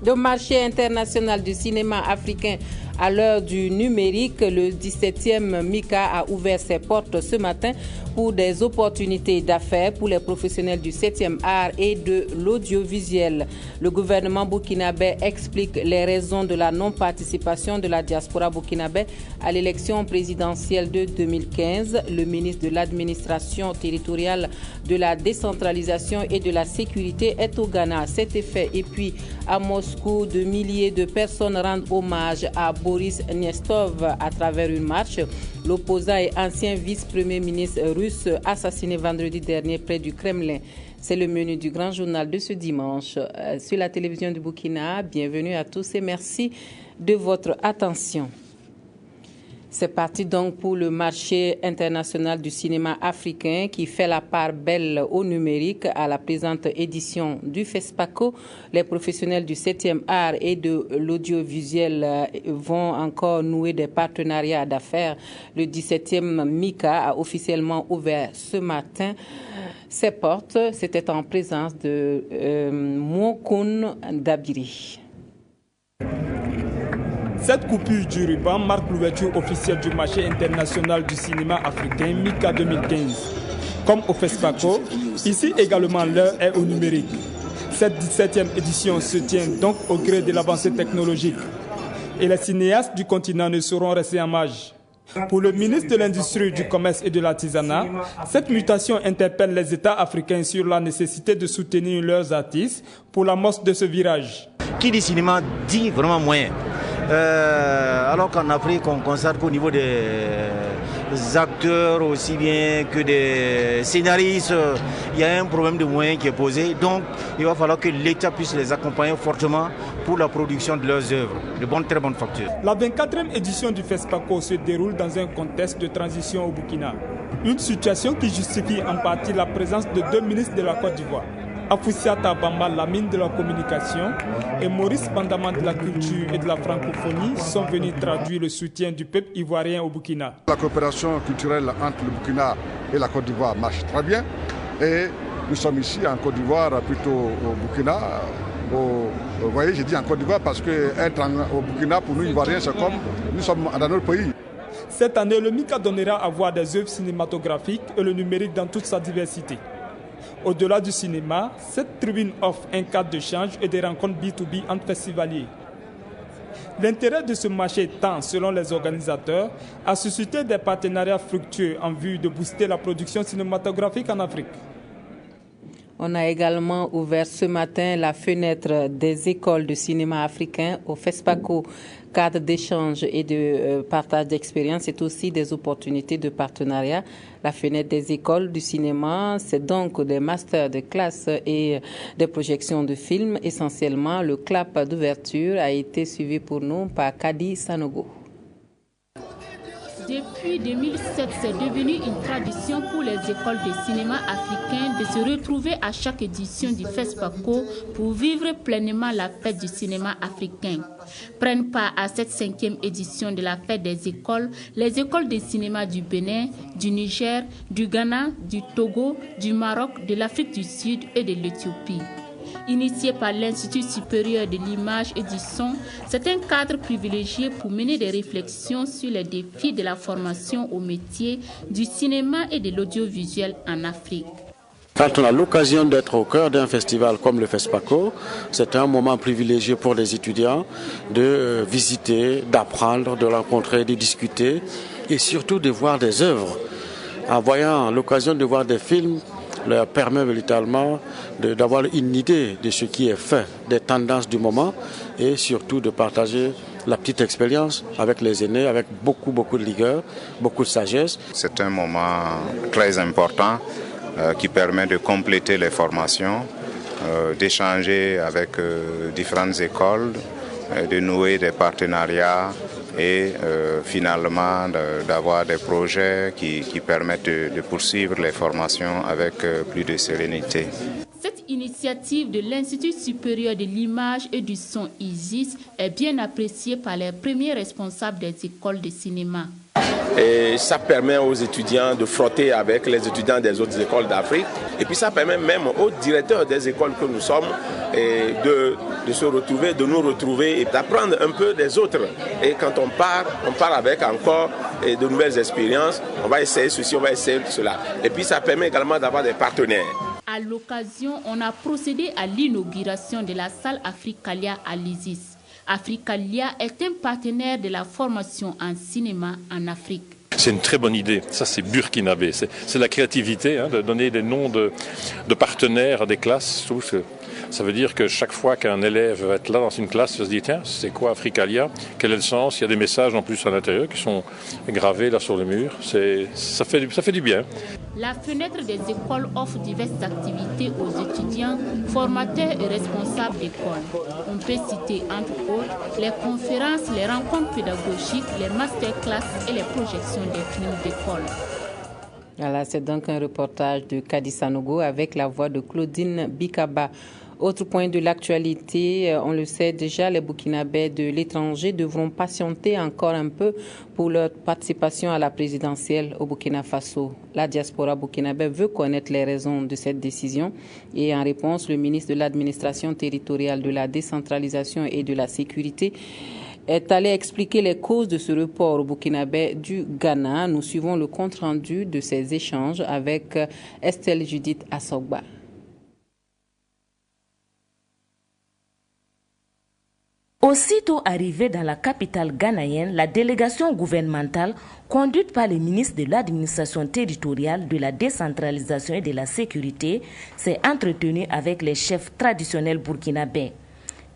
Le marché international du cinéma africain à l'heure du numérique, le 17e MICA a ouvert ses portes ce matin pour des opportunités d'affaires pour les professionnels du 7e art et de l'audiovisuel. Le gouvernement burkinabé explique les raisons de la non-participation de la diaspora burkinabé à l'élection présidentielle de 2015. Le ministre de l'administration territoriale, de la décentralisation et de la sécurité est au Ghana à cet effet. Et puis à Moscou, de milliers de personnes rendent hommage à Boris Nemtsov à travers une marche. L'opposant et ancien vice-premier ministre russe assassiné vendredi dernier près du Kremlin. C'est le menu du grand journal de ce dimanche sur la télévision du Burkina. Bienvenue à tous et merci de votre attention. C'est parti donc pour le marché international du cinéma africain qui fait la part belle au numérique à la présente édition du FESPACO. Les professionnels du 7e art et de l'audiovisuel vont encore nouer des partenariats d'affaires. Le 17e MICA a officiellement ouvert ce matin ses portes. C'était en présence de Moukoun Dabiri. Cette coupure du ruban marque l'ouverture officielle du marché international du cinéma africain MICA 2015. Comme au FESPACO, ici également l'heure est au numérique. Cette 17e édition se tient donc au gré de l'avancée technologique. Et les cinéastes du continent ne sauront rester en marge. Pour le ministre de l'Industrie, du Commerce et de l'Artisanat, cette mutation interpelle les États africains sur la nécessité de soutenir leurs artistes pour l'amorce de ce virage. Qui dit cinéma dit vraiment moyen. Alors qu'en Afrique, on constate qu'au niveau des acteurs aussi bien que des scénaristes, il y a un problème de moyens qui est posé. Donc, il va falloir que l'État puisse les accompagner fortement pour la production de leurs œuvres, de très bonnes factures. La 24e édition du FESPACO se déroule dans un contexte de transition au Burkina. Une situation qui justifie en partie la présence de deux ministres de la Côte d'Ivoire. Afoussiata Bamba, la mine de la communication, et Maurice Bandaman de la culture et de la francophonie sont venus traduire le soutien du peuple ivoirien au Burkina. La coopération culturelle entre le Burkina et la Côte d'Ivoire marche très bien. Et nous sommes ici en Côte d'Ivoire, plutôt au Burkina. Vous voyez, j'ai dit en Côte d'Ivoire parce qu'être au Burkina, pour nous Ivoiriens, c'est comme nous sommes dans notre pays. Cette année, le MICA donnera à voir des œuvres cinématographiques et le numérique dans toute sa diversité. Au-delà du cinéma, cette tribune offre un cadre d'échange et des rencontres B2B entre festivaliers. L'intérêt de ce marché tend, selon les organisateurs, à susciter des partenariats fructueux en vue de booster la production cinématographique en Afrique. On a également ouvert ce matin la fenêtre des écoles de cinéma africain au FESPACO. Cadre d'échange et de partage d'expériences, c'est aussi des opportunités de partenariat. La fenêtre des écoles du cinéma, c'est donc des masters de classe et des projections de films. Essentiellement, le clap d'ouverture a été suivi pour nous par Kadi Sanogo. Depuis 2007, c'est devenu une tradition pour les écoles de cinéma africains de se retrouver à chaque édition du FESPACO pour vivre pleinement la fête du cinéma africain. Prennent part à cette 5e édition de la fête des écoles, les écoles de cinéma du Bénin, du Niger, du Ghana, du Togo, du Maroc, de l'Afrique du Sud et de l'Éthiopie. Initié par l'Institut supérieur de l'image et du son, c'est un cadre privilégié pour mener des réflexions sur les défis de la formation au métier du cinéma et de l'audiovisuel en Afrique. Quand on a l'occasion d'être au cœur d'un festival comme le FESPACO, c'est un moment privilégié pour les étudiants de visiter, d'apprendre, de rencontrer, de discuter et surtout de voir des œuvres. En voyant l'occasion de voir des films, leur permet véritablement d'avoir une idée de ce qui est fait, des tendances du moment et surtout de partager la petite expérience avec les aînés, avec beaucoup de rigueur, beaucoup de sagesse. C'est un moment très important qui permet de compléter les formations, d'échanger avec différentes écoles, de nouer des partenariats et finalement d'avoir des projets qui permettent de poursuivre les formations avec plus de sérénité. Cette initiative de l'Institut supérieur de l'image et du son ISIS est bien appréciée par les premiers responsables des écoles de cinéma. Et ça permet aux étudiants de frotter avec les étudiants des autres écoles d'Afrique. Et puis ça permet même aux directeurs des écoles que nous sommes de se retrouver, de nous retrouver et d'apprendre un peu des autres. Et quand on part avec encore de nouvelles expériences. On va essayer ceci, on va essayer cela. Et puis ça permet également d'avoir des partenaires. À l'occasion, on a procédé à l'inauguration de la salle Africalia à l'ISIS. Africalia est un partenaire de la formation en cinéma en Afrique. C'est une très bonne idée, ça c'est burkinabé, c'est la créativité, de donner des noms de partenaires à des classes. Je trouve que ça veut dire que chaque fois qu'un élève va être là dans une classe, il va se dire tiens, c'est quoi Africalia? Quel est le sens? Il y a des messages en plus à l'intérieur qui sont gravés là sur le mur, ça fait du bien. La fenêtre des écoles offre diverses activités aux étudiants, formateurs et responsables d'école. On peut citer entre autres les conférences, les rencontres pédagogiques, les masterclass et les projections des films d'école. Voilà, c'est donc un reportage de Kadi Sanogo avec la voix de Claudine Bikaba. Autre point de l'actualité, on le sait déjà, les Burkinabés de l'étranger devront patienter encore un peu pour leur participation à la présidentielle au Burkina Faso. La diaspora burkinabé veut connaître les raisons de cette décision et en réponse, le ministre de l'administration territoriale, de la décentralisation et de la sécurité est allé expliquer les causes de ce report au Burkinabé du Ghana. Nous suivons le compte-rendu de ces échanges avec Estelle Judith Assogba. Aussitôt arrivée dans la capitale ghanéenne, la délégation gouvernementale, conduite par le ministre de l'administration territoriale, de la décentralisation et de la sécurité, s'est entretenue avec les chefs traditionnels burkinabés.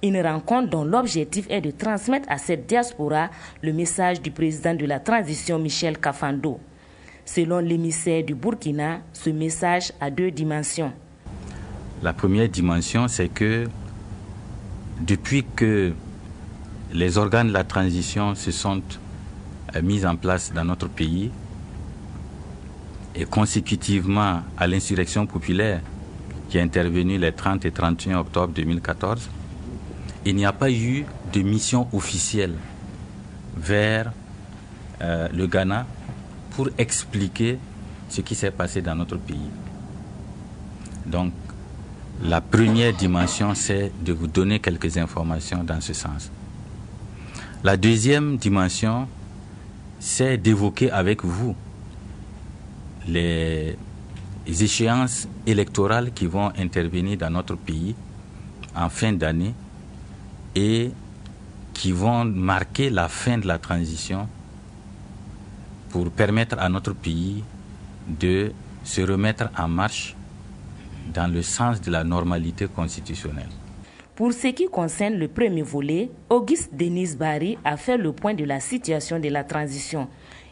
Une rencontre dont l'objectif est de transmettre à cette diaspora le message du président de la transition, Michel Kafando. Selon l'émissaire du Burkina, ce message a deux dimensions. La première dimension, c'est que depuis que les organes de la transition se sont mis en place dans notre pays et consécutivement à l'insurrection populaire qui est intervenue les 30 et 31 octobre 2014, il n'y a pas eu de mission officielle vers le Ghana pour expliquer ce qui s'est passé dans notre pays. Donc, la première dimension, c'est de vous donner quelques informations dans ce sens. La deuxième dimension, c'est d'évoquer avec vous les échéances électorales qui vont intervenir dans notre pays en fin d'année et qui vont marquer la fin de la transition pour permettre à notre pays de se remettre en marche dans le sens de la normalité constitutionnelle. Pour ce qui concerne le premier volet, Auguste Denis Barry a fait le point de la situation de la transition.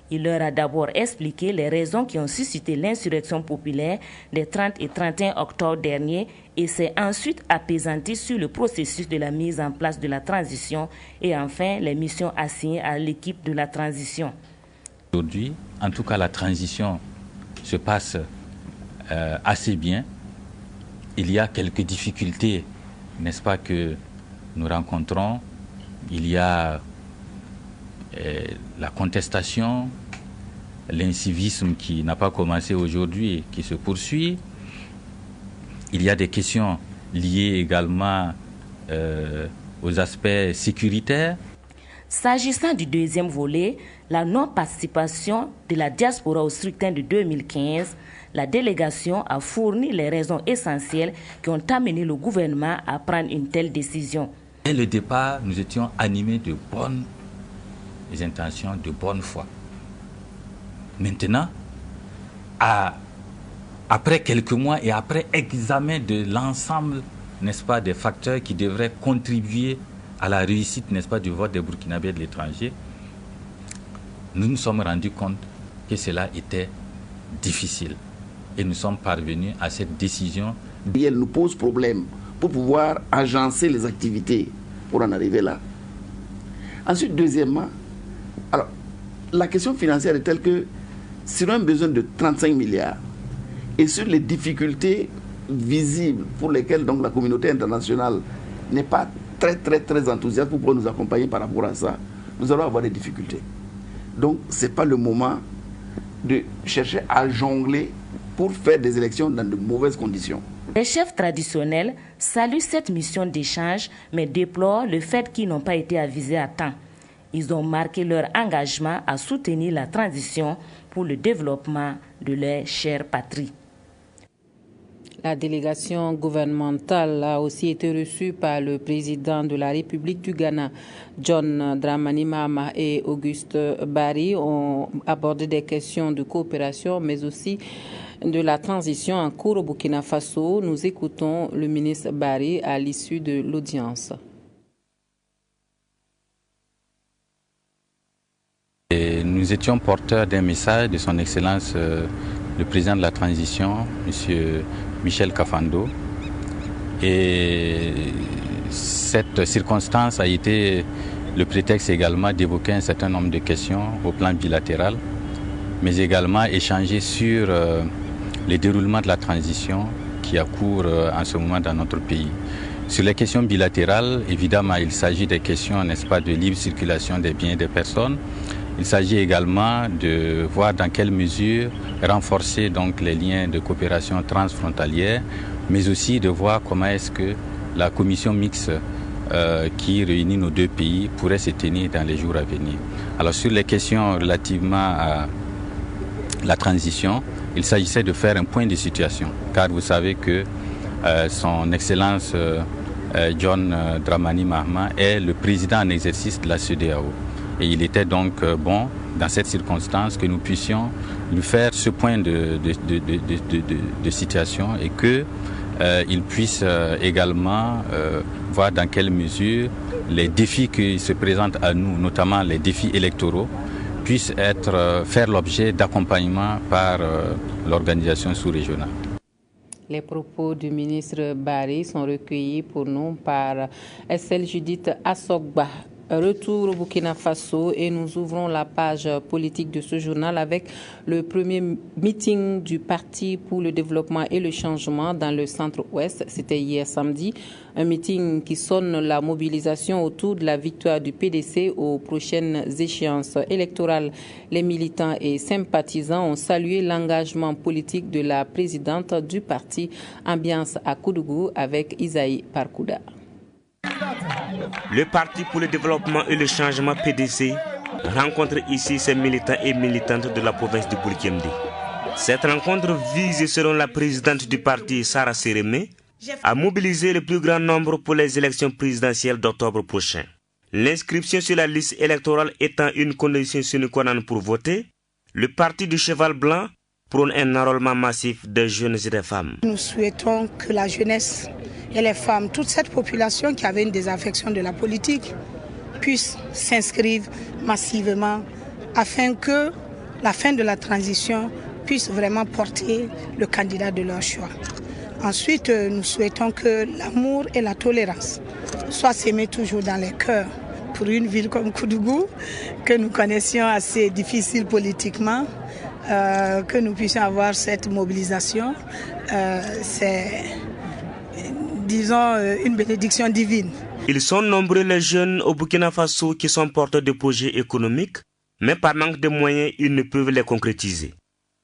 Il leur a d'abord expliqué les raisons qui ont suscité l'insurrection populaire des 30 et 31 octobre dernier et s'est ensuite apaisanti sur le processus de la mise en place de la transition et enfin les missions assignées à l'équipe de la transition. Aujourd'hui, en tout cas, la transition se passe assez bien. Il y a quelques difficultés, n'est-ce pas, que nous rencontrons. Il y a la contestation, l'incivisme qui n'a pas commencé aujourd'hui et qui se poursuit. Il y a des questions liées également aux aspects sécuritaires. S'agissant du deuxième volet, la non-participation de la diaspora au scrutin de 2015, la délégation a fourni les raisons essentielles qui ont amené le gouvernement à prendre une telle décision. Dès le départ, nous étions animés de bonnes intentions, de bonne foi. Maintenant, après quelques mois et après examen de l'ensemble, n'est-ce pas, des facteurs qui devraient contribuer à la réussite, n'est-ce pas, du vote des Burkinabés de l'étranger, nous nous sommes rendus compte que cela était difficile. Et nous sommes parvenus à cette décision. Elle nous pose problème pour pouvoir agencer les activités pour en arriver là. Ensuite, deuxièmement, alors, la question financière est telle que sur un besoin de 35 milliards et sur les difficultés visibles pour lesquelles donc, la communauté internationale n'est pas très enthousiaste pour pouvoir nous accompagner par rapport à ça, nous allons avoir des difficultés. Donc, ce n'est pas le moment de chercher à jongler pour faire des élections dans de mauvaises conditions. Les chefs traditionnels saluent cette mission d'échange, mais déplorent le fait qu'ils n'ont pas été avisés à temps. Ils ont marqué leur engagement à soutenir la transition pour le développement de leur chère patrie. La délégation gouvernementale a aussi été reçue par le président de la République du Ghana, John Dramani Mahama, et Auguste Barry ont abordé des questions de coopération, mais aussi de la transition en cours au Burkina Faso. Nous écoutons le ministre Barry à l'issue de l'audience. Et nous étions porteurs d'un message de son Excellence le président de la transition, M. Michel Kafando. Et cette circonstance a été le prétexte également d'évoquer un certain nombre de questions au plan bilatéral, mais également échanger sur le déroulement de la transition qui a cours en ce moment dans notre pays. Sur les questions bilatérales, évidemment, il s'agit des questions, n'est-ce pas, de libre circulation des biens et des personnes. Il s'agit également de voir dans quelle mesure renforcer donc les liens de coopération transfrontalière, mais aussi de voir comment est-ce que la commission mixte qui réunit nos deux pays pourrait se tenir dans les jours à venir. Alors sur les questions relativement à la transition, il s'agissait de faire un point de situation, car vous savez que son Excellence John Dramani Mahama est le président en exercice de la CEDEAO. Et il était donc bon, dans cette circonstance, que nous puissions lui faire ce point de situation et qu'il puisse également voir dans quelle mesure les défis qui se présentent à nous, notamment les défis électoraux, puissent faire l'objet d'accompagnement par l'organisation sous-régionale. Les propos du ministre Barry sont recueillis pour nous par Estelle Judith Assogba. Retour au Burkina Faso et nous ouvrons la page politique de ce journal avec le premier meeting du Parti pour le développement et le changement dans le centre-ouest. C'était hier samedi, un meeting qui sonne la mobilisation autour de la victoire du PDC aux prochaines échéances électorales. Les militants et sympathisants ont salué l'engagement politique de la présidente du parti. Ambiance à Koudougou avec Isaïe Parkouda. Le Parti pour le développement et le changement PDC rencontre ici ses militants et militantes de la province de Bourkemdi. Cette rencontre vise, selon la présidente du parti, Sarah Sérémé, à mobiliser le plus grand nombre pour les élections présidentielles d'octobre prochain. L'inscription sur la liste électorale étant une condition sine qua non pour voter, le parti du cheval blanc prône un enrôlement massif de jeunes et de femmes. Nous souhaitons que la jeunesse et les femmes, toute cette population qui avait une désaffection de la politique, puisse s'inscrire massivement afin que la fin de la transition puisse vraiment porter le candidat de leur choix. Ensuite, nous souhaitons que l'amour et la tolérance soient sémés toujours dans les cœurs. Pour une ville comme Koudougou, que nous connaissions assez difficile politiquement, que nous puissions avoir cette mobilisation, c'est, disons, une bénédiction divine. Ils sont nombreux les jeunes au Burkina Faso qui sont porteurs de projets économiques, mais par manque de moyens, ils ne peuvent les concrétiser.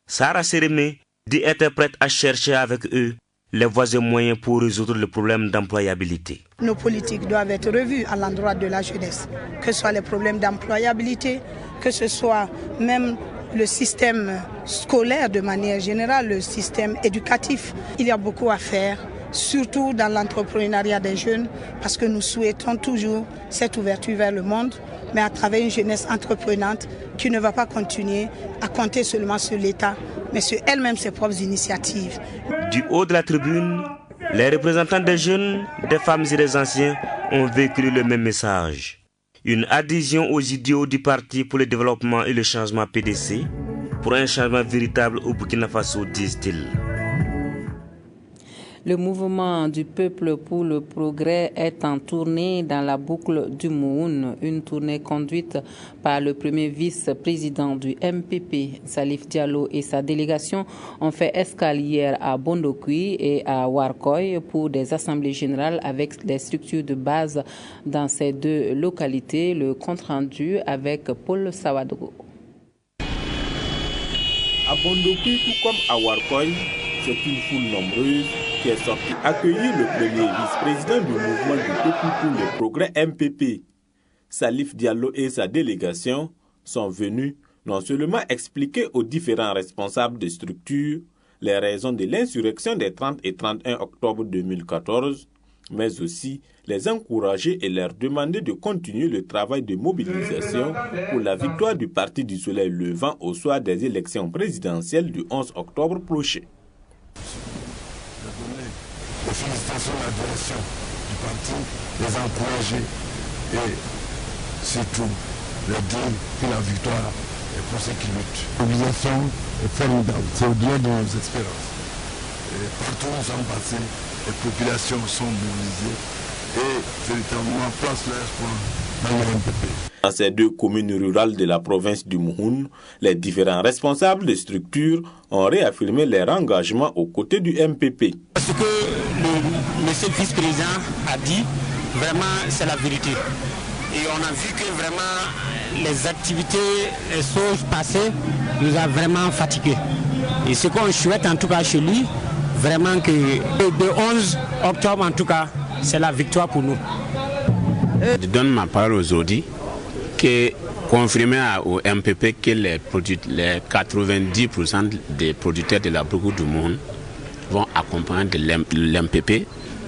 Sarah Sérémé dit être prête à chercher avec eux les voies et moyens pour résoudre le problème d'employabilité. Nos politiques doivent être revues à l'endroit de la jeunesse, que ce soit les problèmes d'employabilité, que ce soit même le système scolaire de manière générale, le système éducatif. Il y a beaucoup à faire, surtout dans l'entrepreneuriat des jeunes, parce que nous souhaitons toujours cette ouverture vers le monde, mais à travers une jeunesse entreprenante qui ne va pas continuer à compter seulement sur l'État, mais sur elle-même ses propres initiatives. Du haut de la tribune, les représentants des jeunes, des femmes et des anciens ont véhiculé le même message. Une adhésion aux idéaux du Parti pour le développement et le changement PDC, pour un changement véritable au Burkina Faso, disent-ils. Le mouvement du peuple pour le progrès est en tournée dans la boucle du Mouhoun, une tournée conduite par le premier vice-président du MPP, Salif Diallo, et sa délégation ont fait escale hier à Bondokui et à Warkoy pour des assemblées générales avec les structures de base dans ces deux localités. Le compte-rendu avec Paul Sawadogo. À Bondokui, tout comme à Warkoy, c'est une foule nombreuse qui est sortie accueillir le premier vice-président du mouvement du peuple pour le progrès MPP. Salif Diallo et sa délégation sont venus non seulement expliquer aux différents responsables de structures les raisons de l'insurrection des 30 et 31 octobre 2014, mais aussi les encourager et leur demander de continuer le travail de mobilisation pour la victoire du Parti du Soleil Levant au soir des élections présidentielles du 11 octobre prochain. Les félicitations à la direction du parti, les encourager et surtout leur dire que la victoire est pour ceux qui luttent. La mobilisation est formidable, c'est au-delà de nos espérances. Et partout où nous sommes passés, les populations sont mobilisées et véritablement placent leur espoir dans le MPP. Dans ces deux communes rurales de la province du Mouhoun, les différents responsables de structures ont réaffirmé leur engagement aux côtés du MPP. Ce que le monsieur le vice-président a dit, vraiment c'est la vérité. Et on a vu que vraiment les activités, les choses passées nous a vraiment fatigués. Et ce qu'on souhaite en tout cas chez lui, vraiment que le 11 octobre en tout cas, c'est la victoire pour nous. Je donne ma parole aujourd'hui, que confirmer au MPP que les 90% des producteurs de la Brigade du Monde vont accompagner l'MPP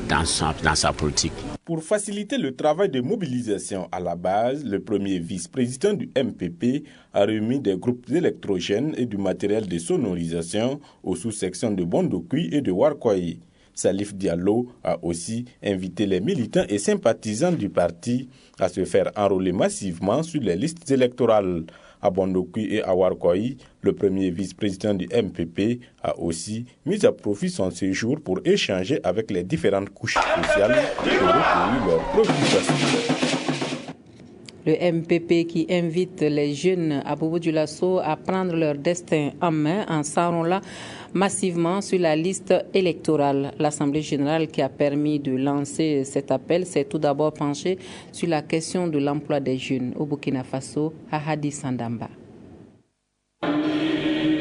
dans sa politique. Pour faciliter le travail de mobilisation à la base, le premier vice-président du MPP a remis des groupes électrogènes et du matériel de sonorisation aux sous-sections de Bondokui et de Warkoy. Salif Diallo a aussi invité les militants et sympathisants du parti à se faire enrôler massivement sur les listes électorales. À Bondokui et à Warkoy, le premier vice-président du MPP a aussi mis à profit son séjour pour échanger avec les différentes couches sociales pour recueillir leurs préoccupations. Le MPP qui invite les jeunes à Bobo-Dioulasso à prendre leur destin en main en s'enrôlant massivement sur la liste électorale. L'Assemblée générale qui a permis de lancer cet appel s'est tout d'abord penchée sur la question de l'emploi des jeunes au Burkina Faso, à Hadi Sandamba.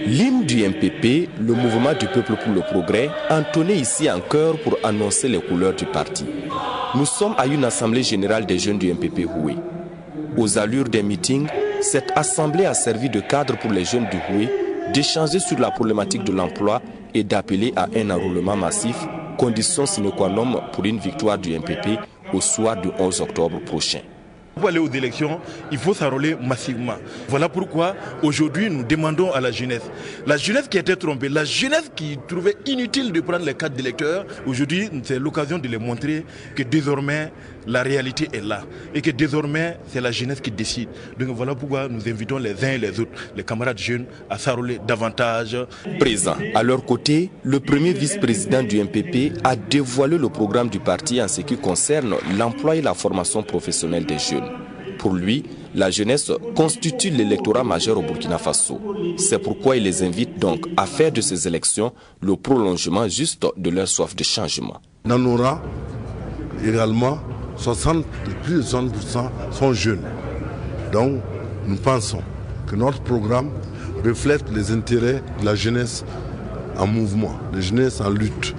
L'hymne du MPP, le mouvement du peuple pour le progrès, entonné ici en chœur pour annoncer les couleurs du parti. Nous sommes à une assemblée générale des jeunes du MPP Houé. Aux allures des meetings, cette assemblée a servi de cadre pour les jeunes du Houé d'échanger sur la problématique de l'emploi et d'appeler à un enrôlement massif, condition sine qua non pour une victoire du MPP au soir du 11 octobre prochain. Pour aller aux élections, il faut s'enrôler massivement. Voilà pourquoi aujourd'hui nous demandons à la jeunesse qui était trompée, la jeunesse qui trouvait inutile de prendre les cartes d'électeurs, aujourd'hui c'est l'occasion de les montrer que désormais la réalité est là et que désormais c'est la jeunesse qui décide. Donc voilà pourquoi nous invitons les uns et les autres, les camarades jeunes, à s'enrôler davantage. Présent à leur côté, le premier vice-président du MPP a dévoilé le programme du parti en ce qui concerne l'emploi et la formation professionnelle des jeunes. Pour lui, la jeunesse constitue l'électorat majeur au Burkina Faso. C'est pourquoi il les invite donc à faire de ces élections le prolongement juste de leur soif de changement. Dans nos rangs, également, plus de 60% sont jeunes. Donc, nous pensons que notre programme reflète les intérêts de la jeunesse en mouvement, la jeunesse en lutte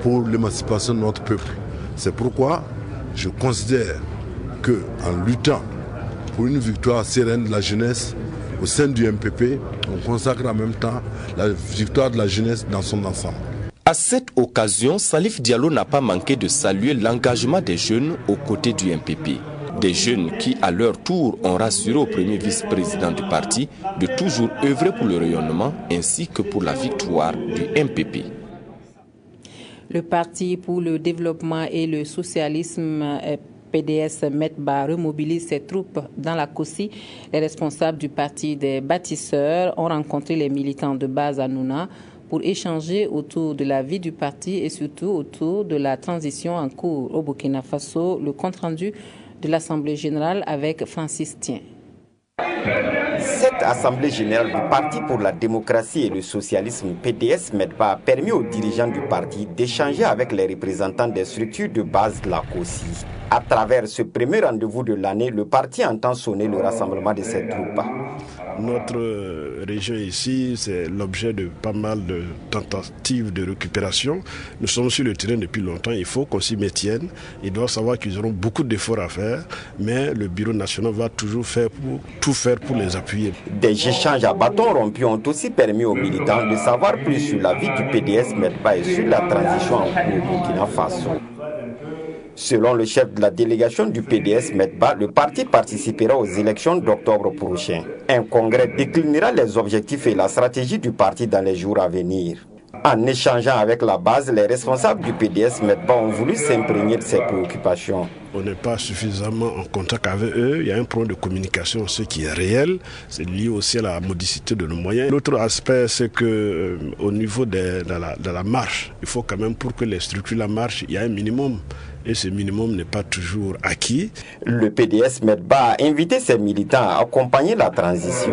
pour l'émancipation de notre peuple. C'est pourquoi je considère qu'en luttant pour une victoire sereine de la jeunesse au sein du MPP, on consacre en même temps la victoire de la jeunesse dans son ensemble. À cette occasion, Salif Diallo n'a pas manqué de saluer l'engagement des jeunes aux côtés du MPP. Des jeunes qui, à leur tour, ont rassuré au premier vice-président du parti de toujours œuvrer pour le rayonnement ainsi que pour la victoire du MPP. Le Parti pour le développement et le socialisme est PDS Medba remobilise ses troupes dans la Kossi. Les responsables du parti des bâtisseurs ont rencontré les militants de base à Nouna pour échanger autour de la vie du parti et surtout autour de la transition en cours au Burkina Faso. Le compte-rendu de l'Assemblée générale avec Francis Tien. Cette Assemblée générale du Parti pour la démocratie et le socialisme PDS Medba a permis aux dirigeants du parti d'échanger avec les représentants des structures de base de la Kossi. À travers ce premier rendez-vous de l'année, le parti entend sonner le rassemblement de ses troupes. Notre région ici, c'est l'objet de pas mal de tentatives de récupération. Nous sommes sur le terrain depuis longtemps, il faut qu'on s'y maintienne. Ils doivent savoir qu'ils auront beaucoup d'efforts à faire, mais le Bureau national va toujours tout faire pour les appuyer. Des échanges à bâtons rompus ont aussi permis aux militants de savoir plus sur la vie du PDS Medba et sur la transition en cours au Burkina Faso. Selon le chef de la délégation du PDS Medba, le parti participera aux élections d'octobre prochain. Un congrès déclinera les objectifs et la stratégie du parti dans les jours à venir. En échangeant avec la base, les responsables du PDS Medba ont voulu s'imprégner de ses préoccupations. On n'est pas suffisamment en contact avec eux. Il y a un problème de communication, ce qui est réel. C'est lié aussi à la modicité de nos moyens. L'autre aspect, c'est que au niveau de la marche, il faut quand même, pour que les structures la marchent, il y a un minimum. Et ce minimum n'est pas toujours acquis. Le PDS Medba a invité ses militants à accompagner la transition.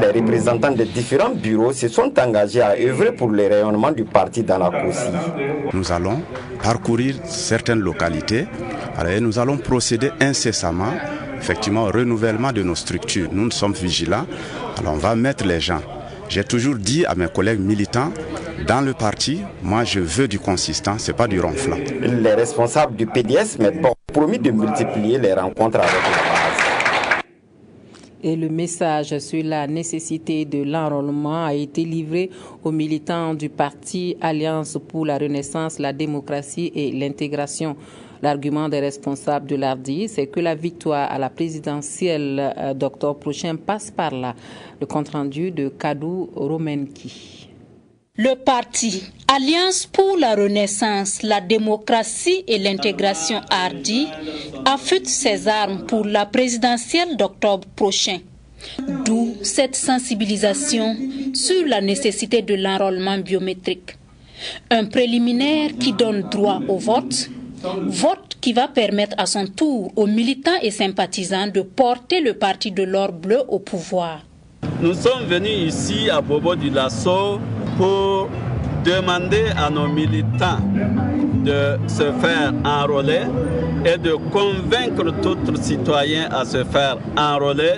Les représentants des différents bureaux se sont engagés à œuvrer pour le rayonnement du parti dans la Kossi. Nous allons parcourir certaines localités et nous allons procéder incessamment effectivement au renouvellement de nos structures. Nous sommes vigilants, alors on va mettre les gens. J'ai toujours dit à mes collègues militants, dans le parti, moi je veux du consistant, ce n'est pas du ronflant. Les responsables du PDS Medba ont promis de multiplier les rencontres avec la base. Et le message sur la nécessité de l'enrôlement a été livré aux militants du parti Alliance pour la Renaissance, la démocratie et l'intégration. L'argument des responsables de l'ARDI, c'est que la victoire à la présidentielle d'octobre prochain passe par là. Le compte-rendu de Kadou Romenki. Le parti Alliance pour la Renaissance, la démocratie et l'intégration ARDI affûte ses armes pour la présidentielle d'octobre prochain. D'où cette sensibilisation sur la nécessité de l'enrôlement biométrique. Un préliminaire qui donne droit au vote qui va permettre à son tour aux militants et sympathisants de porter le parti de l'or bleu au pouvoir. Nous sommes venus ici à Bobo-Dioulasso pour demander à nos militants de se faire enrôler et de convaincre d'autres citoyens à se faire enrôler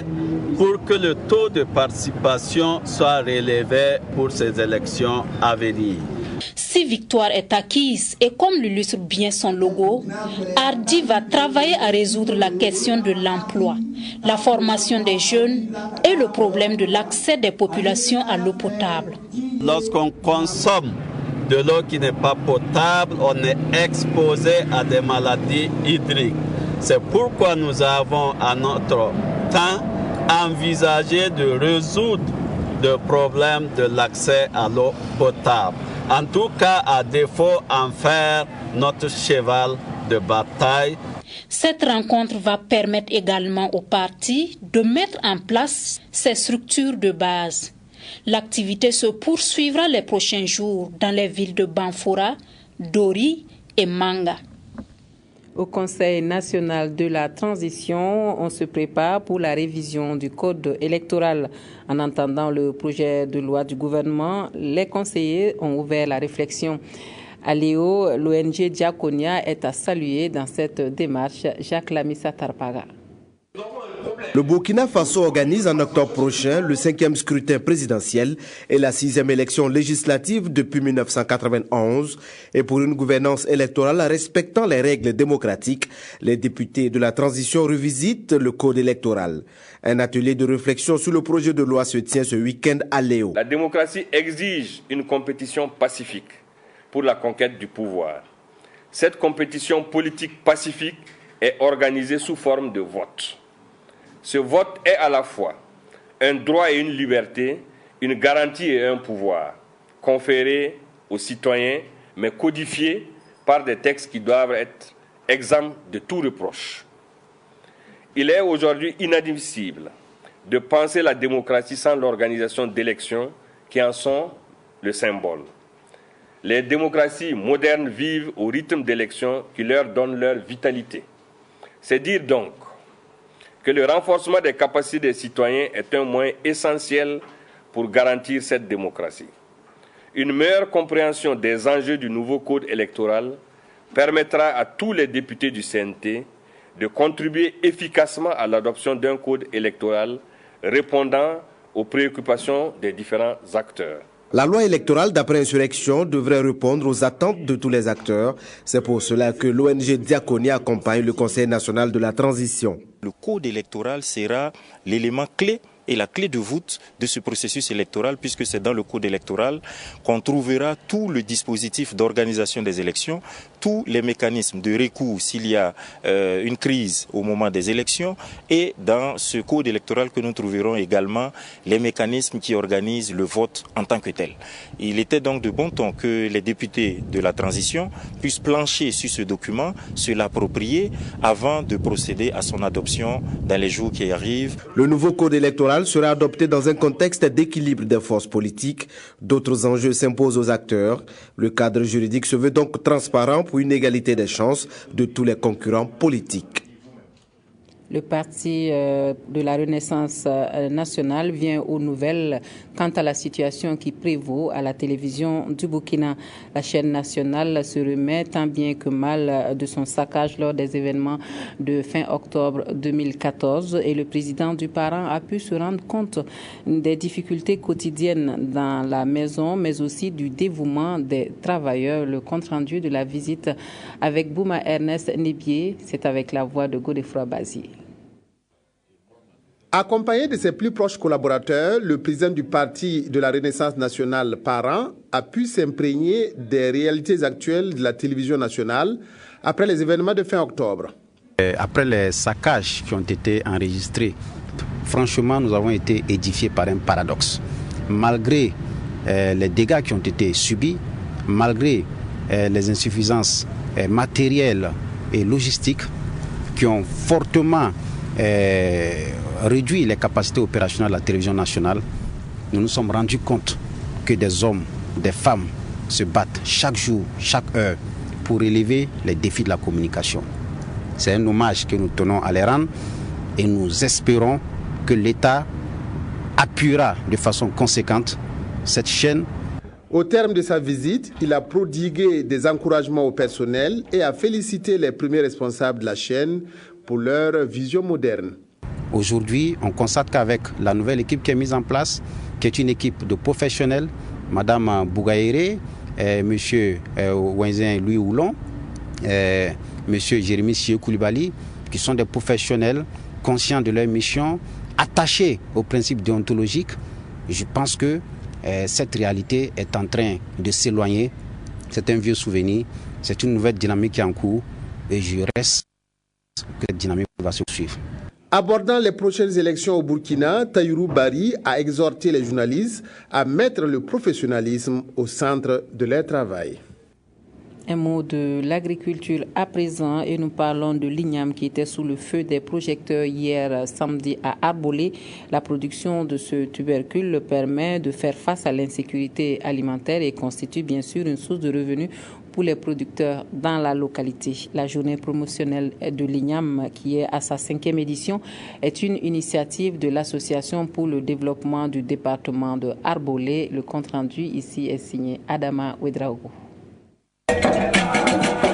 pour que le taux de participation soit relevé pour ces élections à venir. Si victoire est acquise et comme l'illustre bien son logo, ARDI va travailler à résoudre la question de l'emploi, la formation des jeunes et le problème de l'accès des populations à l'eau potable. Lorsqu'on consomme de l'eau qui n'est pas potable, on est exposé à des maladies hydriques. C'est pourquoi nous avons à notre temps envisagé de résoudre le problème de l'accès à l'eau potable. En tout cas, à défaut, en faire notre cheval de bataille. Cette rencontre va permettre également au parti de mettre en place ses structures de base. L'activité se poursuivra les prochains jours dans les villes de Banfora, Dori et Manga. Au Conseil national de la transition, on se prépare pour la révision du code électoral. En entendant le projet de loi du gouvernement, les conseillers ont ouvert la réflexion. À Léo, l'ONG Diaconia est à saluer dans cette démarche. Jacques Lamissa Tarpaga. Le Burkina Faso organise en octobre prochain le 5e scrutin présidentiel et la 6e élection législative depuis 1991. Et pour une gouvernance électorale respectant les règles démocratiques, les députés de la transition revisitent le code électoral. Un atelier de réflexion sur le projet de loi se tient ce week-end à Léo. La démocratie exige une compétition pacifique pour la conquête du pouvoir. Cette compétition politique pacifique est organisée sous forme de vote. Ce vote est à la fois un droit et une liberté, une garantie et un pouvoir, conférés aux citoyens, mais codifiés par des textes qui doivent être exempt de tout reproche. Il est aujourd'hui inadmissible de penser la démocratie sans l'organisation d'élections qui en sont le symbole. Les démocraties modernes vivent au rythme d'élections qui leur donne leur vitalité. C'est dire donc que le renforcement des capacités des citoyens est un moyen essentiel pour garantir cette démocratie. Une meilleure compréhension des enjeux du nouveau code électoral permettra à tous les députés du CNT de contribuer efficacement à l'adoption d'un code électoral répondant aux préoccupations des différents acteurs. La loi électorale d'après insurrection devrait répondre aux attentes de tous les acteurs. C'est pour cela que l'ONG Diaconia accompagne le Conseil national de la transition. Le code électoral sera l'élément clé et la clé de voûte de ce processus électoral, puisque c'est dans le code électoral qu'on trouvera tout le dispositif d'organisation des élections, tous les mécanismes de recours s'il y a une crise au moment des élections, et dans ce code électoral que nous trouverons également les mécanismes qui organisent le vote en tant que tel. Il était donc de bon ton que les députés de la transition puissent plancher sur ce document, se l'approprier avant de procéder à son adoption dans les jours qui arrivent. Le nouveau code électoral sera adopté dans un contexte d'équilibre des forces politiques. D'autres enjeux s'imposent aux acteurs. Le cadre juridique se veut donc transparent pour une égalité des chances de tous les concurrents politiques. Le parti de la Renaissance nationale vient aux nouvelles quant à la situation qui prévaut à la télévision du Burkina. La chaîne nationale se remet tant bien que mal de son saccage lors des événements de fin octobre 2014 et le président du parent a pu se rendre compte des difficultés quotidiennes dans la maison, mais aussi du dévouement des travailleurs. Le compte-rendu de la visite avec Bouma Ernest Nibié, c'est avec la voix de Godefroy Bazi. Accompagné de ses plus proches collaborateurs, le président du parti de la Renaissance nationale Parent a pu s'imprégner des réalités actuelles de la télévision nationale après les événements de fin octobre. Après les saccages qui ont été enregistrés, franchement, nous avons été édifiés par un paradoxe. Malgré les dégâts qui ont été subis, malgré les insuffisances matérielles et logistiques qui ont fortement réduit les capacités opérationnelles de la télévision nationale, nous nous sommes rendus compte que des hommes, des femmes se battent chaque jour, chaque heure pour relever les défis de la communication. C'est un hommage que nous tenons à les rendre et nous espérons que l'État appuiera de façon conséquente cette chaîne. Au terme de sa visite, il a prodigué des encouragements au personnel et a félicité les premiers responsables de la chaîne pour leur vision moderne. Aujourd'hui, on constate qu'avec la nouvelle équipe qui est mise en place, qui est une équipe de professionnels, Madame Bougaïré, M. Wenzin Louis Oulon, M. Jérémy Sieux Koulibaly, qui sont des professionnels conscients de leur mission, attachés aux principes déontologiques. Je pense que cette réalité est en train de s'éloigner. C'est un vieux souvenir, c'est une nouvelle dynamique qui est en cours et je reste que cette dynamique va se suivre. Abordant les prochaines élections au Burkina, Tahirou Bari a exhorté les journalistes à mettre le professionnalisme au centre de leur travail. Un mot de l'agriculture à présent et nous parlons de l'igname qui était sous le feu des projecteurs hier samedi à Arbolé. La production de ce tubercule permet de faire face à l'insécurité alimentaire et constitue bien sûr une source de revenus pour les producteurs dans la localité. La journée promotionnelle de l'igname, qui est à sa 5e édition, est une initiative de l'Association pour le développement du département de Arbolé. Le compte-rendu ici est signé Adama Ouedraogo.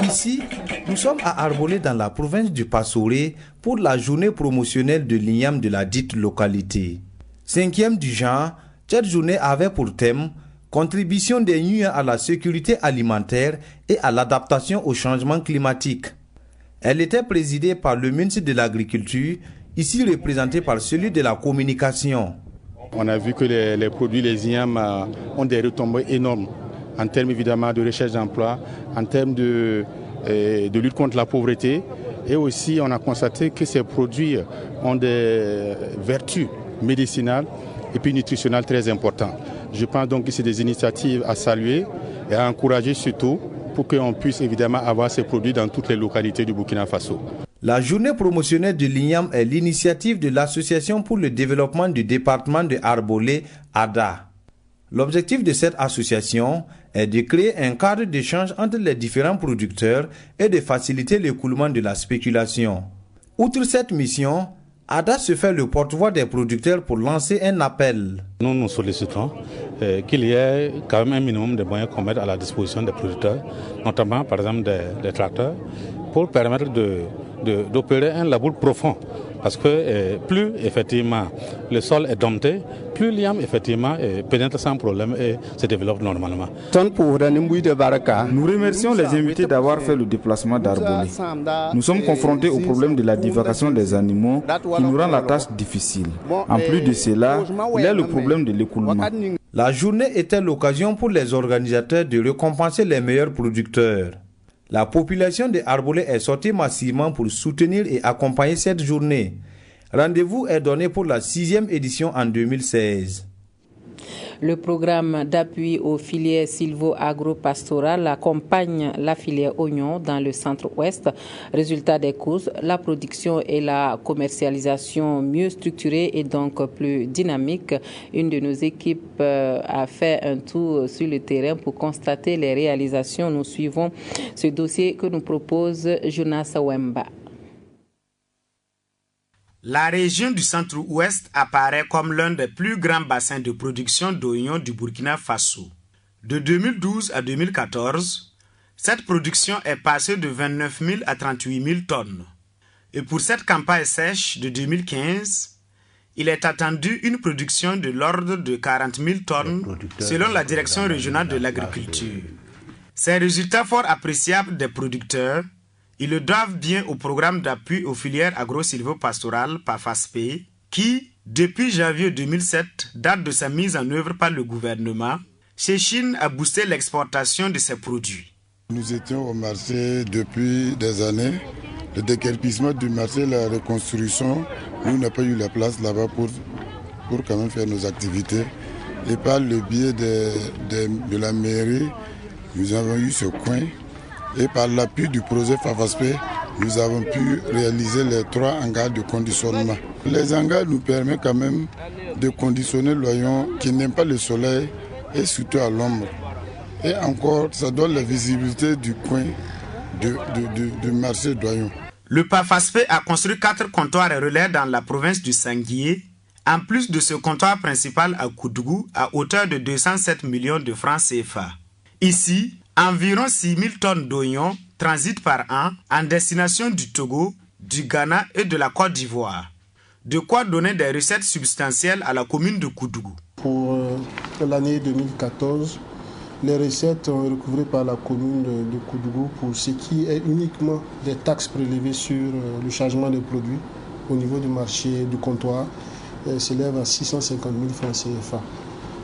Ici, nous sommes à Arbolé dans la province du Passoré pour la journée promotionnelle de l'igname de la dite localité. 5e du genre, cette journée avait pour thème contribution des nuits à la sécurité alimentaire et à l'adaptation au changement climatique. Elle était présidée par le ministre de l'Agriculture, ici représenté par celui de la communication. On a vu que les produits, les ignames, ont des retombées énormes en termes évidemment de recherche d'emploi, en termes de lutte contre la pauvreté. Et aussi, on a constaté que ces produits ont des vertus médicinales et puis nutritionnelles très importantes. Je pense donc que c'est des initiatives à saluer et à encourager surtout pour qu'on puisse évidemment avoir ces produits dans toutes les localités du Burkina Faso. La journée promotionnelle de l'igname est l'initiative de l'Association pour le développement du département de Arbolé, ADA. L'objectif de cette association est de créer un cadre d'échange entre les différents producteurs et de faciliter l'écoulement de la spéculation. Outre cette mission, ADA se fait le porte-voix des producteurs pour lancer un appel. Nous sollicitons qu'il y ait quand même un minimum de moyens qu'on mette à la disposition des producteurs, notamment par exemple des tracteurs, pour permettre d'opérer un labour profond. Parce que plus effectivement le sol est dompté, plus l'igname effectivement pénètre sans problème et se développe normalement. Nous remercions les invités d'avoir fait le déplacement d'Arbolé. Nous sommes confrontés au problème de la divagation des animaux qui nous rend la tâche difficile. En plus de cela, il y a le problème de l'écoulement. La journée était l'occasion pour les organisateurs de récompenser les meilleurs producteurs. La population de Arbolé est sortie massivement pour soutenir et accompagner cette journée. Rendez-vous est donné pour la 6e édition en 2016. Le programme d'appui aux filières sylvo-agro-pastorales accompagne la filière oignon dans le centre-ouest. Résultat des courses, la production et la commercialisation mieux structurée et donc plus dynamique. Une de nos équipes a fait un tour sur le terrain pour constater les réalisations. Nous suivons ce dossier que nous propose Jonas Wemba. La région du centre-ouest apparaît comme l'un des plus grands bassins de production d'oignons du Burkina Faso. De 2012 à 2014, cette production est passée de 29 000 à 38 000 tonnes. Et pour cette campagne sèche de 2015, il est attendu une production de l'ordre de 40 000 tonnes selon la direction régionale de l'agriculture. Ces résultats fort appréciables des producteurs, ils le doivent bien au programme d'appui aux filières agro-sylvo-pastorales PAFASP qui, depuis janvier 2007, date de sa mise en œuvre par le gouvernement, s'échine à booster l'exportation de ces produits. Nous étions au marché depuis des années. Le déguerpissement du marché, la reconstruction, nous n'avons pas eu la place là-bas pour quand même faire nos activités. Et par le biais de la mairie, nous avons eu ce coin. Et par l'appui du projet FAFASP, nous avons pu réaliser les 3 hangars de conditionnement. Les hangars nous permettent quand même de conditionner l'oignon qui n'aime pas le soleil et surtout à l'ombre. Et encore, ça donne la visibilité du coin du marché d'oignons. Le PAFASP a construit 4 comptoirs relais dans la province du Sanguié, en plus de ce comptoir principal à Koudougou à hauteur de 207 millions de francs CFA. Ici, environ 6 000 tonnes d'oignons transitent par an en destination du Togo, du Ghana et de la Côte d'Ivoire. De quoi donner des recettes substantielles à la commune de Koudougou. Pour l'année 2014, les recettes ont recouvré par la commune de Koudougou pour ce qui est uniquement des taxes prélevées sur le chargement des produits au niveau du marché du comptoir s'élève à 650 000 francs CFA.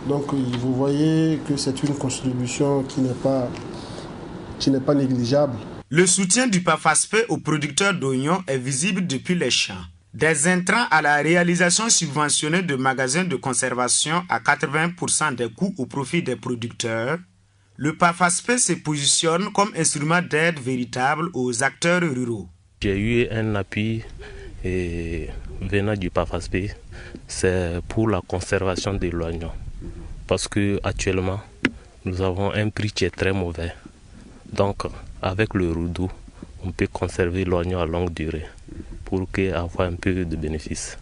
Donc vous voyez que c'est une contribution qui n'est pas négligeable. Le soutien du PAFASP aux producteurs d'oignons est visible depuis les champs. Des intrants à la réalisation subventionnée de magasins de conservation à 80% des coûts au profit des producteurs, le PAFASP se positionne comme instrument d'aide véritable aux acteurs ruraux. J'ai eu un appui venant du PAFASP, c'est pour la conservation de l'oignon. Parce qu'actuellement, nous avons un prix qui est très mauvais. Donc, avec le roudou, on peut conserver l'oignon à longue durée pour avoir un peu de bénéfices.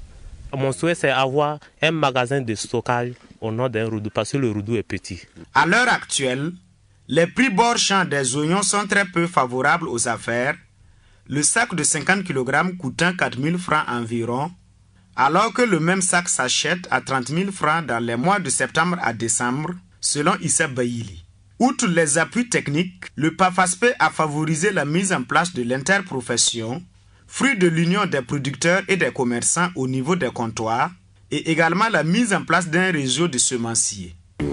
Mon souhait, c'est avoir un magasin de stockage au nom d'un roudou, parce que le roudou est petit. À l'heure actuelle, les prix bord champ des oignons sont très peu favorables aux affaires. Le sac de 50 kg coûtant 4 000 francs environ, alors que le même sac s'achète à 30 000 francs dans les mois de septembre à décembre, selon Issa Baïli. Outre les appuis techniques, le PAFASP a favorisé la mise en place de l'interprofession, fruit de l'union des producteurs et des commerçants au niveau des comptoirs, et également la mise en place d'un réseau de semenciers. Le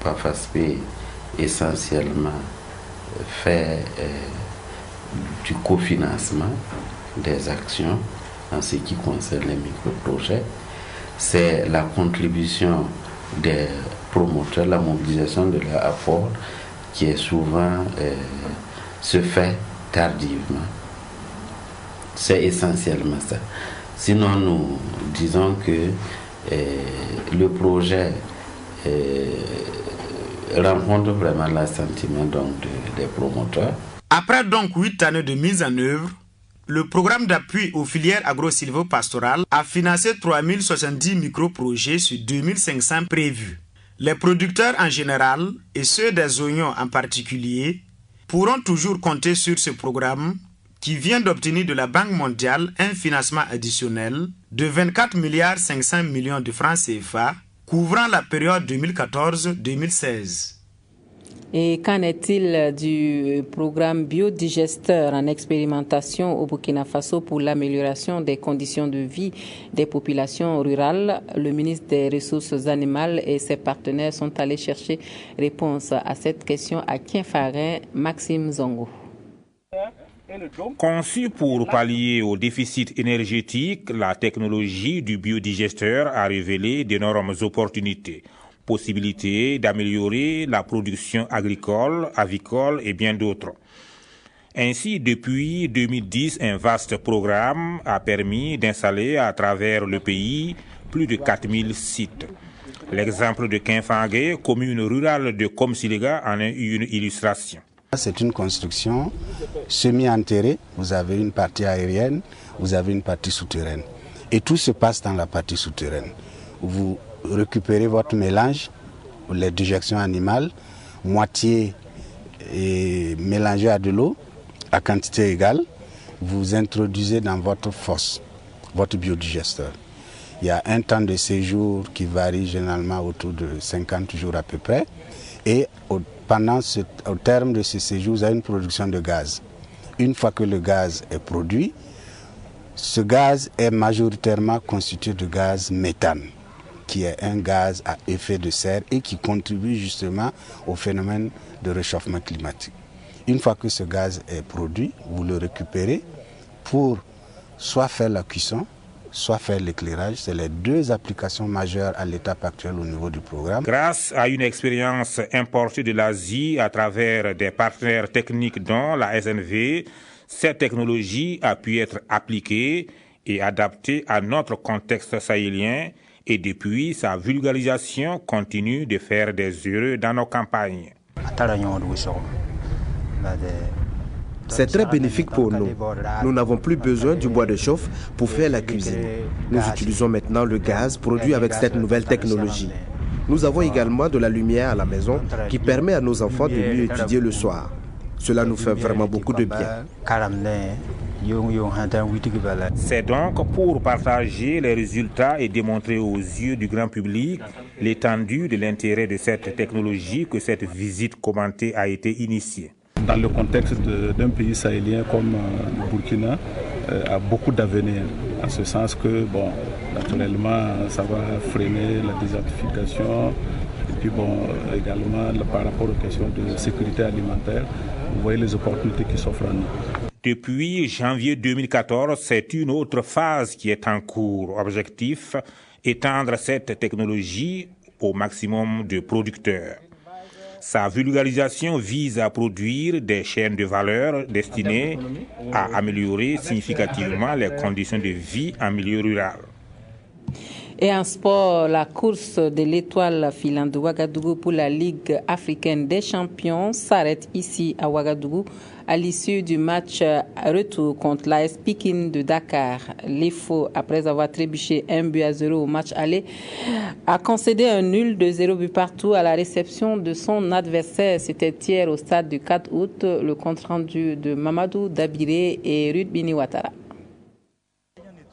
PAFASP essentiellement fait du cofinancement des actions en ce qui concerne les micro-projets. C'est la contribution des promoteurs, la mobilisation de leur apport qui est souvent se fait tardivement. C'est essentiellement ça. Sinon, nous disons que le projet rencontre vraiment l'assentiment des promoteurs. Après donc 8 années de mise en œuvre, le programme d'appui aux filières agro-silvopastorales a financé 3070 micro-projets sur 2500 prévus. Les producteurs en général et ceux des oignons en particulier pourront toujours compter sur ce programme qui vient d'obtenir de la Banque mondiale un financement additionnel de 24,5 milliards de francs CFA couvrant la période 2014-2016. Et qu'en est-il du programme biodigesteur en expérimentation au Burkina Faso pour l'amélioration des conditions de vie des populations rurales? Le ministre des Ressources animales et ses partenaires sont allés chercher réponse à cette question à Kienfarin, Maxime Zongo. Conçu pour pallier au déficit énergétique, la technologie du biodigesteur a révélé d'énormes opportunités. Possibilité d'améliorer la production agricole, avicole et bien d'autres. Ainsi, depuis 2010, un vaste programme a permis d'installer à travers le pays plus de 4000 sites. L'exemple de Kienfarin, commune rurale de Komsilega, en est une illustration. C'est une construction semi-enterrée. Vous avez une partie aérienne, vous avez une partie souterraine. Et tout se passe dans la partie souterraine. Vous récupérez votre mélange, les déjections animales, moitié mélangée à de l'eau, à quantité égale, vous introduisez dans votre fosse, votre biodigesteur. Il y a un temps de séjour qui varie généralement autour de 50 jours à peu près. Et au terme de ce séjour, vous avez une production de gaz. Une fois que le gaz est produit, ce gaz est majoritairement constitué de gaz méthane, qui est un gaz à effet de serre et qui contribue justement au phénomène de réchauffement climatique. Une fois que ce gaz est produit, vous le récupérez pour soit faire la cuisson, soit faire l'éclairage. C'est les deux applications majeures à l'étape actuelle au niveau du programme. Grâce à une expérience importée de l'Asie à travers des partenaires techniques dont la SNV, cette technologie a pu être appliquée et adaptée à notre contexte sahélien. Et depuis, sa vulgarisation continue de faire des heureux dans nos campagnes. C'est très bénéfique pour nous. Nous n'avons plus besoin du bois de chauffe pour faire la cuisine. Nous utilisons maintenant le gaz produit avec cette nouvelle technologie. Nous avons également de la lumière à la maison qui permet à nos enfants de mieux étudier le soir. Cela nous fait vraiment beaucoup de bien. C'est donc pour partager les résultats et démontrer aux yeux du grand public l'étendue de l'intérêt de cette technologie que cette visite commentée a été initiée. Dans le contexte d'un pays sahélien comme le Burkina, a beaucoup d'avenir, en ce sens que, bon, naturellement, ça va freiner la désertification, et puis, bon, également, par rapport aux questions de sécurité alimentaire, vous voyez les opportunités qui s'offrent à nous. Depuis janvier 2014, c'est une autre phase qui est en cours. Objectif, étendre cette technologie au maximum de producteurs. Sa vulgarisation vise à produire des chaînes de valeur destinées à améliorer significativement les conditions de vie en milieu rural. Et en sport, la course de l'étoile filante de Ouagadougou pour la Ligue africaine des champions s'arrête ici à Ouagadougou à l'issue du match retour contre l'AS Pikine de Dakar. L'EFO, après avoir trébuché 1-0 au match aller, a concédé un nul de 0 but partout à la réception de son adversaire. C'était hier au stade du 4 août, le compte-rendu de Mamadou Dabiré et Ruth Bini Ouattara.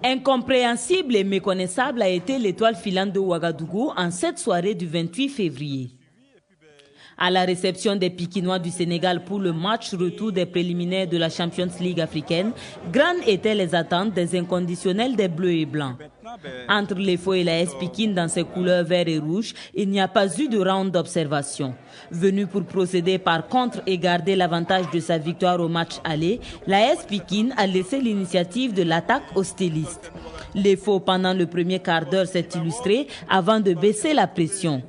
Incompréhensible et méconnaissable a été l'étoile filante de Ouagadougou en cette soirée du 28 février. À la réception des Pikinois du Sénégal pour le match retour des préliminaires de la Champions League africaine, grandes étaient les attentes des inconditionnels des Bleus et Blancs. Entre l'EFO et la AS Pikine dans ses couleurs vert et rouge, il n'y a pas eu de round d'observation. Venu pour procéder par contre et garder l'avantage de sa victoire au match aller, la AS Pikine a laissé l'initiative de l'attaque aux stylistes. L'EFO pendant le premier quart d'heure s'est illustré avant de baisser la pression.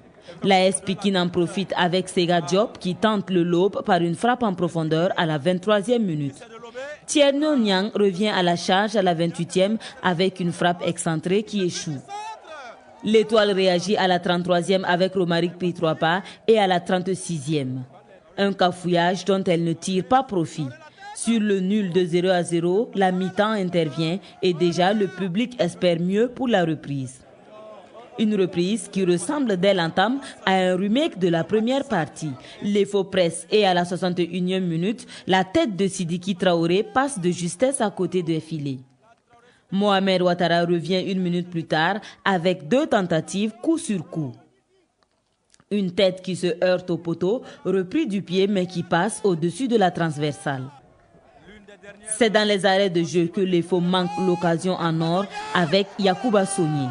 L'AS Pikine en profite avec Sega Diop qui tente le lobe par une frappe en profondeur à la 23e minute. Tierno Niang revient à la charge à la 28e avec une frappe excentrée qui échoue. L'Étoile réagit à la 33e avec Romaric Pitroapa et à la 36e. Un cafouillage dont elle ne tire pas profit. Sur le nul de 0-0, la mi-temps intervient et déjà le public espère mieux pour la reprise. Une reprise qui ressemble dès l'entame à un remake de la première partie. Les faux pressent et à la 61e minute, la tête de Sidiki Traoré passe de justesse à côté des filets. Mohamed Ouattara revient une minute plus tard avec 2 tentatives coup sur coup. Une tête qui se heurte au poteau, repris du pied mais qui passe au-dessus de la transversale. C'est dans les arrêts de jeu que les faux manquent l'occasion en or avec Yacouba Sogné.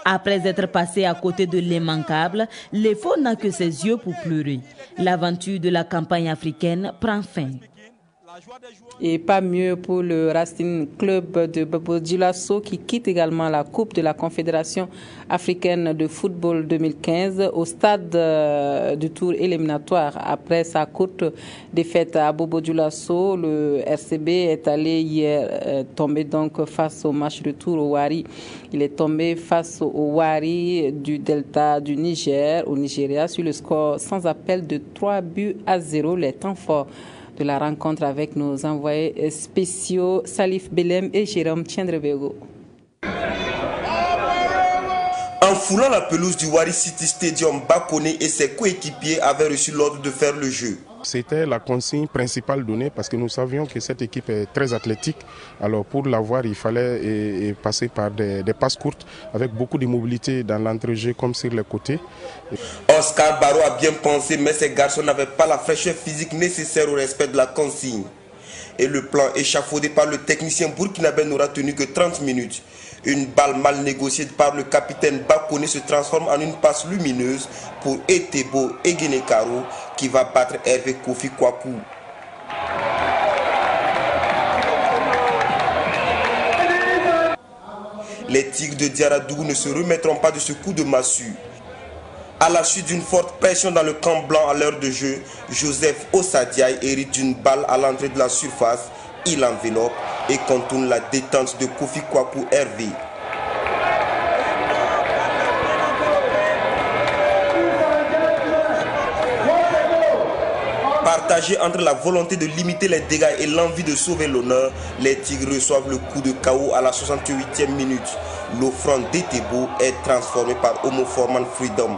Après être passé à côté de l'immanquable, les faux n'a que ses yeux pour pleurer. L'aventure de la campagne africaine prend fin. Et pas mieux pour le Racing Club de Bobo Dioulasso qui quitte également la Coupe de la Confédération africaine de football 2015 au stade du tour éliminatoire. Après sa courte défaite à Bobo Dioulasso, le RCB est allé hier tomber donc face au match retour au Wari. Il est tombé face au Wari du Delta du Niger au Nigeria sur le score sans appel de 3-0. Les temps forts de la rencontre avec nos envoyés spéciaux Salif Belem et Jérôme Tiendrebego. En foulant la pelouse du Wari City Stadium, Bakone et ses coéquipiers avaient reçu l'ordre de faire le jeu. C'était la consigne principale donnée parce que nous savions que cette équipe est très athlétique. Alors pour l'avoir, il fallait passer par des passes courtes avec beaucoup de mobilité dans l'entrejeu comme sur les côtés. Oscar Barrow a bien pensé, mais ces garçons n'avaient pas la fraîcheur physique nécessaire au respect de la consigne. Et le plan échafaudé par le technicien burkinabé n'aura tenu que 30 minutes. Une balle mal négociée par le capitaine Bakone se transforme en une passe lumineuse pour Etebo Egenekaro qui va battre Hervé Kofi Kwaku. Les Tigres de Diaradougou ne se remettront pas de ce coup de massue. À la suite d'une forte pression dans le camp blanc à l'heure de jeu, Joseph Ossadiaï hérite d'une balle à l'entrée de la surface. Il enveloppe et contourne la détente de Kofi Kwaku Hervé. Partagé entre la volonté de limiter les dégâts et l'envie de sauver l'honneur, les Tigres reçoivent le coup de KO à la 68e minute. L'offrande d'Etebo est transformée par Homo Forman Freedom.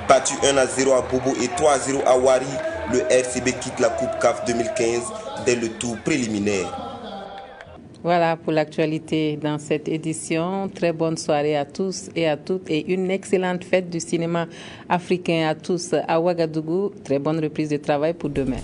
Battu 1-0 à Bobo et 3-0 à Wari, le RCB quitte la Coupe CAF 2015 dès le tour préliminaire. Voilà pour l'actualité dans cette édition. Très bonne soirée à tous et à toutes et une excellente fête du cinéma africain à tous à Ouagadougou. Très bonne reprise de travail pour demain.